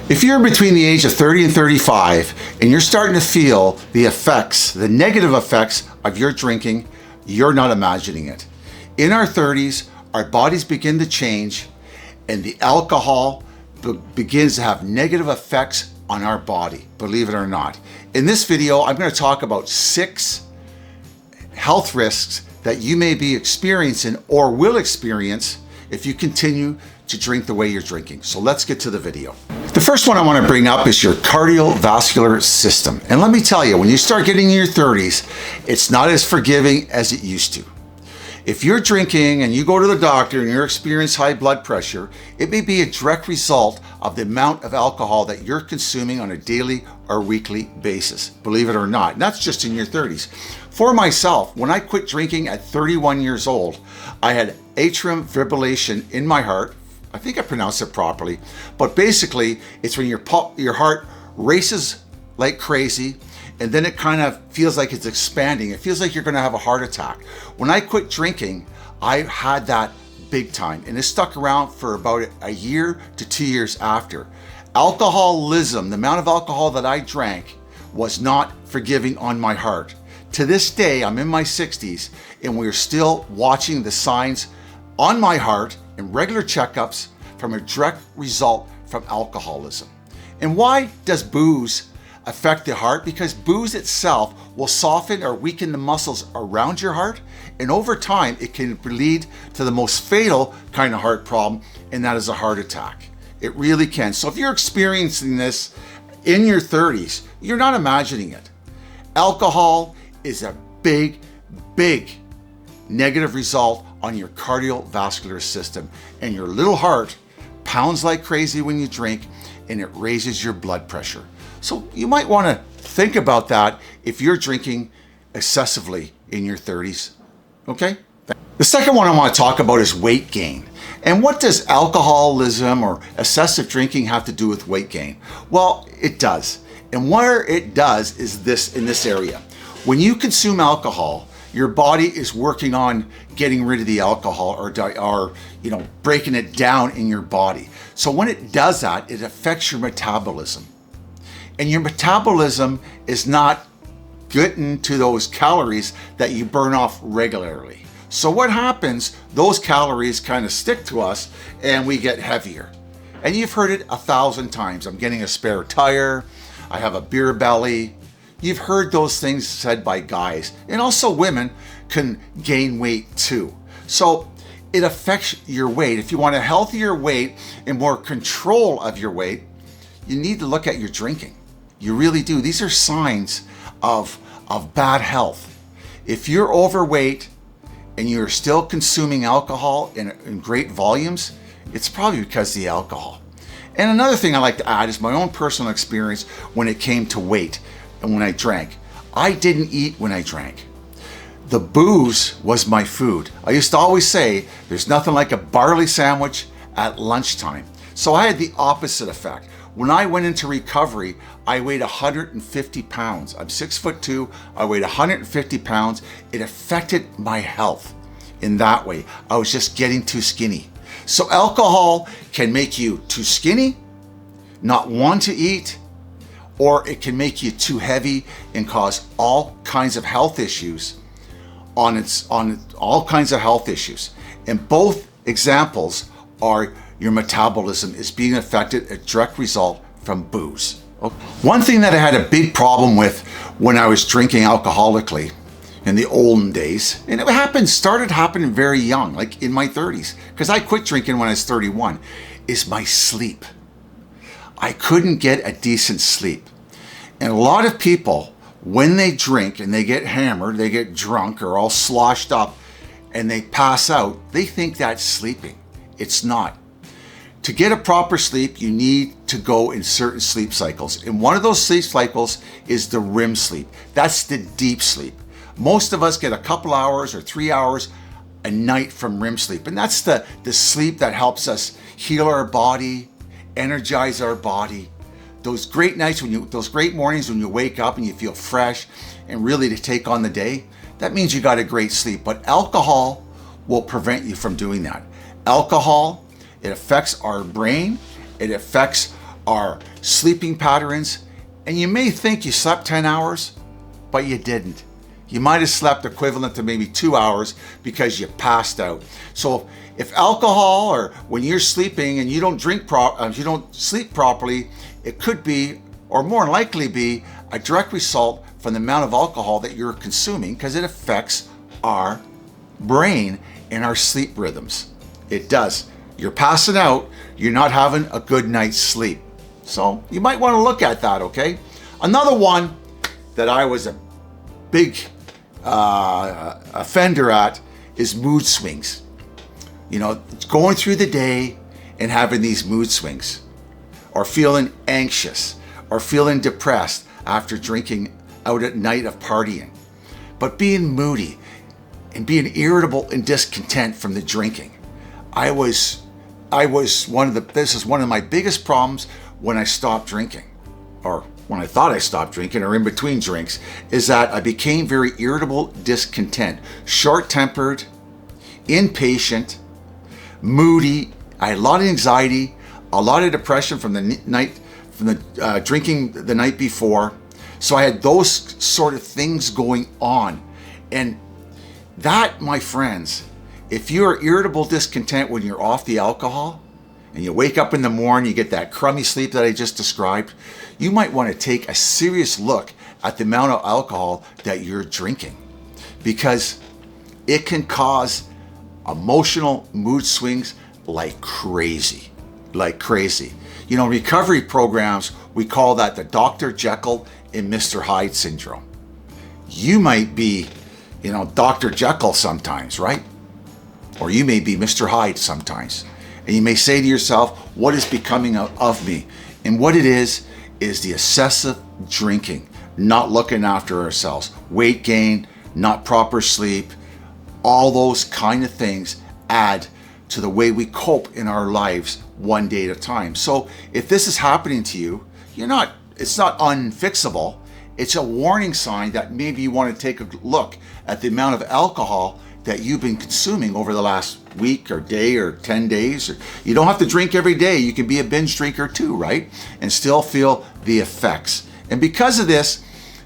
If you're between the age of 30 and 35 and you're starting to feel the effects, the negative effects of your drinking, you're not imagining it. In our 30s, our bodies begin to change and the alcohol begins to have negative effects on our body, believe it or not. In this video, I'm going to talk about 6 health risks that you may be experiencing or will experience if you continue to drink the way you're drinking. So let's get to the video. The first one I want to bring up is your cardiovascular system. And let me tell you, when you start getting in your 30s, it's not as forgiving as it used to. If you're drinking and you go to the doctor and you experience high blood pressure, it may be a direct result of the amount of alcohol that you're consuming on a daily or weekly basis, believe it or not. And that's just in your 30s. For myself, when I quit drinking at 31 years old, I had atrial fibrillation in my heart. I think I pronounced it properly, but basically it's when your heart races like crazy and then it kind of feels like it's expanding. It feels like you're gonna have a heart attack. When I quit drinking, I had that big time and it stuck around for about a year to 2 years after. Alcoholism, the amount of alcohol that I drank was not forgiving on my heart. To this day, I'm in my 60s and we're still watching the signs on my heart and regular checkups from a direct result from alcoholism. And why does booze affect the heart? Because booze itself will soften or weaken the muscles around your heart, and over time it can lead to the most fatal kind of heart problem, and that is a heart attack. It really can. So if you're experiencing this in your 30s, you're not imagining it. Alcohol is a big negative result on your cardiovascular system, and your little heart pounds like crazy when you drink and it raises your blood pressure. So you might want to think about that if you're drinking excessively in your 30s, okay? The second one I want to talk about is weight gain. And what does alcoholism or excessive drinking have to do with weight gain? Well, it does. And where it does is this, in this area. When you consume alcohol, your body is working on getting rid of the alcohol or breaking it down in your body. So when it does that, it affects your metabolism. And your metabolism is not getting to those calories that you burn off regularly. So what happens, those calories kind of stick to us and we get heavier. And you've heard it 1,000 times. I'm getting a spare tire. I have a beer belly. You've heard those things said by guys, and also women can gain weight too. So it affects your weight. If you want a healthier weight and more control of your weight, you need to look at your drinking. You really do. These are signs of bad health. If you're overweight and you're still consuming alcohol in great volumes, it's probably because of the alcohol. And another thing I like to add is my own personal experience when it came to weight. And when I drank, I didn't eat when I drank. The booze was my food. I used to always say, there's nothing like a barley sandwich at lunchtime. So I had the opposite effect. When I went into recovery, I weighed 150 pounds. I'm 6'2", I weighed 150 pounds. It affected my health in that way. I was just getting too skinny. So alcohol can make you too skinny, not want to eat, or it can make you too heavy and cause all kinds of health issues on all kinds of health issues. And both examples are your metabolism is being affected, a direct result from booze. One thing that I had a big problem with when I was drinking alcoholically in the olden days, and it started happening very young, like in my 30s, because I quit drinking when I was 31, is my sleep. I couldn't get a decent sleep. And a lot of people, when they drink and they get hammered, they get drunk or all sloshed up and they pass out, they think that's sleeping. It's not. To get a proper sleep, you need to go in certain sleep cycles. And one of those sleep cycles is the REM sleep. That's the deep sleep. Most of us get a couple hours or 3 hours a night from REM sleep. And that's the sleep that helps us heal our body, energize our body. Those great nights those great mornings when you wake up and you feel fresh and really to take on the day, that means you got a great sleep. But alcohol will prevent you from doing that. Alcohol, it affects our brain, it affects our sleeping patterns, and you may think you slept 10 hours, but you didn't. You might have slept equivalent to maybe 2 hours because you passed out. So if alcohol, or when you're sleeping and you don't you don't sleep properly, it could be, or more likely be, a direct result from the amount of alcohol that you're consuming, because it affects our brain and our sleep rhythms. It does. You're passing out, you're not having a good night's sleep. So you might want to look at that, okay? Another one that I was a big offender at is mood swings. You know, going through the day and having these mood swings, or feeling anxious, or feeling depressed after drinking out at night of partying, but being moody and being irritable and discontent from the drinking. This is one of my biggest problems when I stopped drinking, or when I thought I stopped drinking, or in between drinks, is that I became very irritable, discontent, short-tempered, impatient, moody. I had a lot of anxiety, a lot of depression from the drinking the night before. So I had those sort of things going on. And that, my friends, if you're irritable, discontent when you're off the alcohol, and you wake up in the morning, you get that crummy sleep that I just described, you might want to take a serious look at the amount of alcohol that you're drinking, because it can cause emotional mood swings like crazy. You know, recovery programs, we call that the Dr. Jekyll and Mr. Hyde syndrome. You might be, you know, Dr. Jekyll sometimes, right? Or you may be Mr. Hyde sometimes. And you may say to yourself, what is becoming of me? And what it is the excessive drinking, not looking after ourselves, weight gain, not proper sleep, all those kind of things add to the way we cope in our lives one day at a time. So if this is happening to you, it's not unfixable. It's a warning sign that maybe you want to take a look at the amount of alcohol that you've been consuming over the last week or day or 10 days. You don't have to drink every day. You can be a binge drinker too, right? And still feel the effects. And because of this,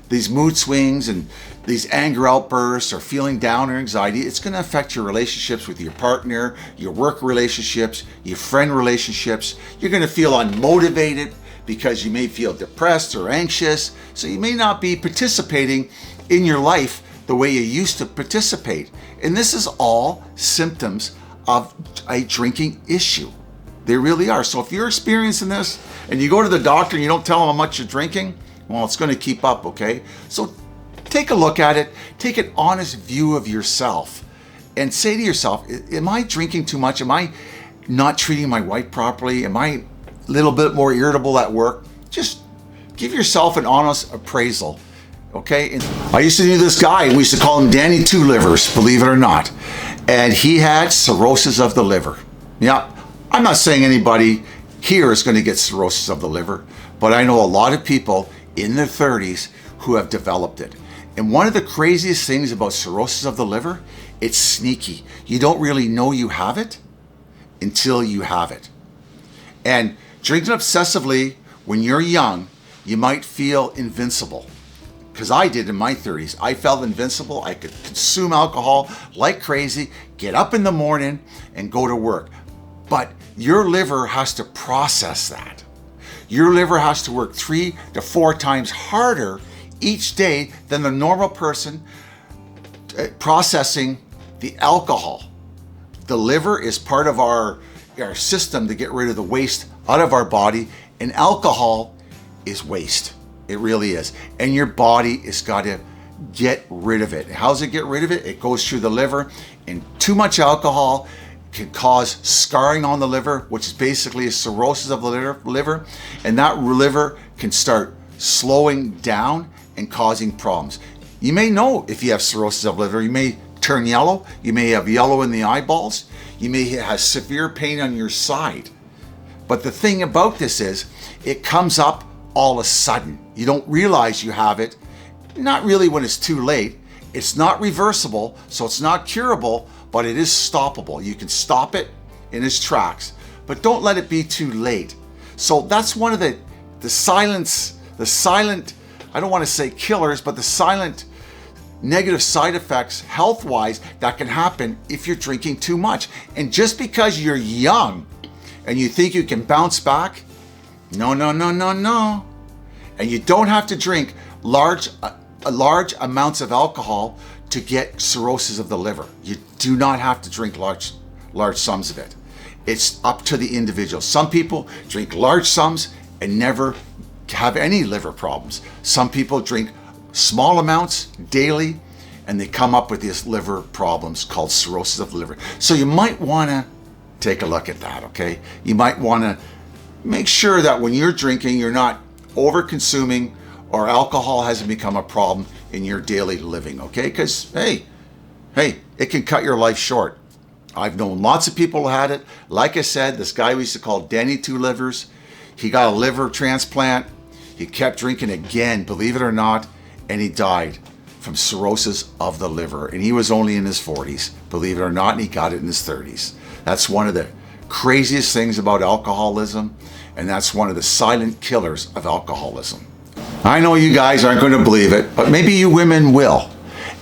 these mood swings and these anger outbursts or feeling down or anxiety, it's going to affect your relationships with your partner, your work relationships, your friend relationships. You're going to feel unmotivated because you may feel depressed or anxious. So you may not be participating in your life the way you used to participate. And this is all symptoms of a drinking issue. They really are. So if you're experiencing this and you go to the doctor and you don't tell them how much you're drinking, well, it's going to keep up, okay? So take a look at it. Take an honest view of yourself and say to yourself, am I drinking too much? Am I not treating my wife properly? Am I a little bit more irritable at work? Just give yourself an honest appraisal. Okay, and I used to know this guy, we used to call him Danny Two Livers, believe it or not. And he had cirrhosis of the liver. Yeah, I'm not saying anybody here is going to get cirrhosis of the liver, but I know a lot of people in their 30s who have developed it. And one of the craziest things about cirrhosis of the liver, it's sneaky. You don't really know you have it until you have it. And drinking obsessively when you're young, you might feel invincible. Because I did in my 30s. I felt invincible. I could consume alcohol like crazy, get up in the morning and go to work. But your liver has to process that. Your liver has to work 3 to 4 times harder each day than the normal person processing the alcohol. The liver is part of our system to get rid of the waste out of our body, and alcohol is waste. It really is. And your body has got to get rid of it. How does it get rid of it? It goes through the liver, and too much alcohol can cause scarring on the liver, which is basically a cirrhosis of the liver. And that liver can start slowing down and causing problems. You may know if you have cirrhosis of liver. You may turn yellow. You may have yellow in the eyeballs. You may have severe pain on your side. But the thing about this is, it comes up all of a sudden. You don't realize you have it, not really when it's too late. It's not reversible, so it's not curable, but it is stoppable. You can stop it in its tracks, but don't let it be too late. So that's one of the silent, I don't want to say killers, but the silent negative side effects health-wise that can happen if you're drinking too much. And just because you're young and you think you can bounce back, no. And you don't have to drink large amounts of alcohol to get cirrhosis of the liver. You do not have to drink large sums of it. It's up to the individual. Some people drink large sums and never have any liver problems. Some people drink small amounts daily and they come up with these liver problems called cirrhosis of the liver. So you might want to take a look at that, okay? You might want to make sure that when you're drinking, you're not over-consuming or alcohol hasn't become a problem in your daily living, okay? Because, hey, it can cut your life short. I've known lots of people who had it. Like I said, this guy we used to call Danny Two Livers, he got a liver transplant. He kept drinking again, believe it or not, and he died from cirrhosis of the liver. And he was only in his 40s, believe it or not, and he got it in his 30s. That's one of the craziest things about alcoholism, and that's one of the silent killers of alcoholism. I know you guys aren't going to believe it, but maybe you women will.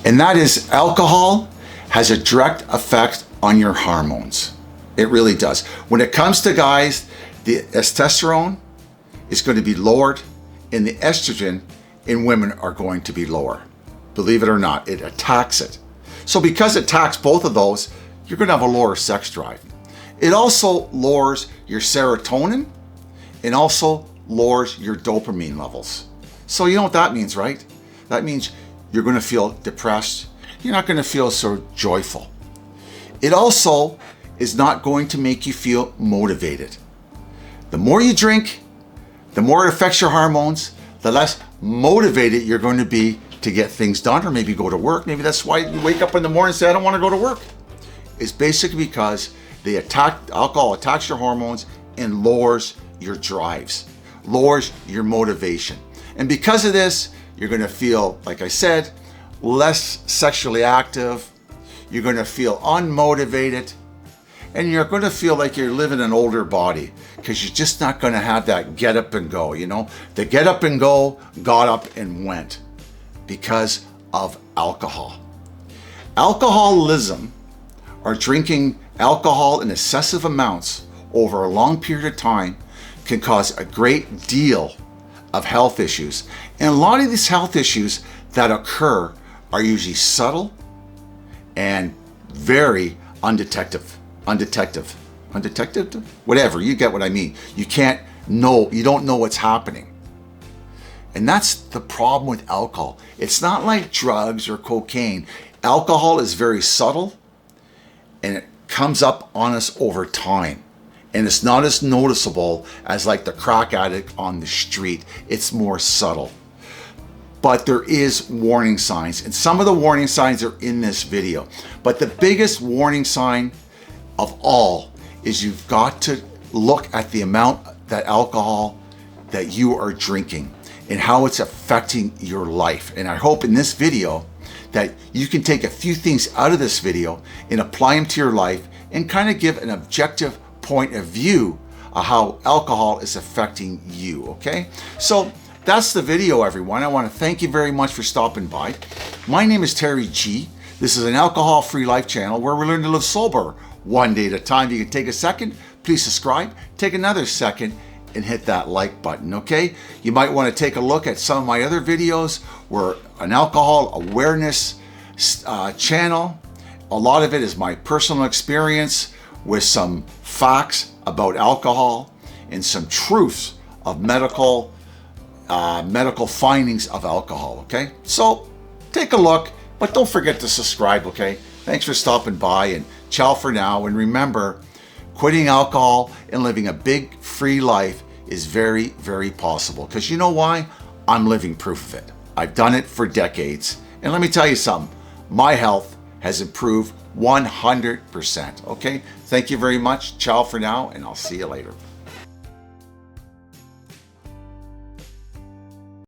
And that is, alcohol has a direct effect on your hormones. It really does. When it comes to guys, the testosterone is going to be lowered and the estrogen in women are going to be lower. Believe it or not, it attacks it. So because it attacks both of those, you're going to have a lower sex drive. It also lowers your serotonin and also lowers your dopamine levels. So you know what that means, right? That means you're going to feel depressed. You're not going to feel so joyful. It also is not going to make you feel motivated. The more you drink, the more it affects your hormones, the less motivated you're going to be to get things done or maybe go to work. Maybe that's why you wake up in the morning and say, I don't want to go to work. It's basically because alcohol attacks your hormones and lowers your drives, lowers your motivation. And because of this, you're going to feel, like I said, less sexually active. You're going to feel unmotivated. And you're going to feel like you're living an older body because you're just not going to have that get up and go, you know? The get up and go got up and went because of alcohol. Alcoholism, or drinking alcohol in excessive amounts over a long period of time, can cause a great deal of health issues. And a lot of these health issues that occur are usually subtle and very undetected, whatever, you get what I mean. You don't know what's happening. And that's the problem with alcohol. It's not like drugs or cocaine. Alcohol is very subtle and it comes up on us over time. And it's not as noticeable as like the crack addict on the street. It's more subtle. But there is warning signs, and some of the warning signs are in this video. But the biggest warning sign of all is you've got to look at the amount that alcohol that you are drinking and how it's affecting your life. And I hope in this video that you can take a few things out of this video and apply them to your life and kind of give an objective point of view of how alcohol is affecting you, okay? So that's the video, everyone. I want to thank you very much for stopping by. My name is Terry G. This is an alcohol-free life channel where we learn to live sober one day at a time. If you can take a second, please subscribe. Take another second and hit that like button, okay? You might want to take a look at some of my other videos. We're an alcohol awareness channel. A lot of it is my personal experience with some facts about alcohol and some truths of medical findings of alcohol, okay? So take a look, but don't forget to subscribe, okay? Thanks for stopping by, and ciao for now. And remember, quitting alcohol and living a big free life is very, very possible. Because you know why? I'm living proof of it. I've done it for decades. And let me tell you something, my health has improved 100%, okay? Thank you very much. Ciao for now, and I'll see you later.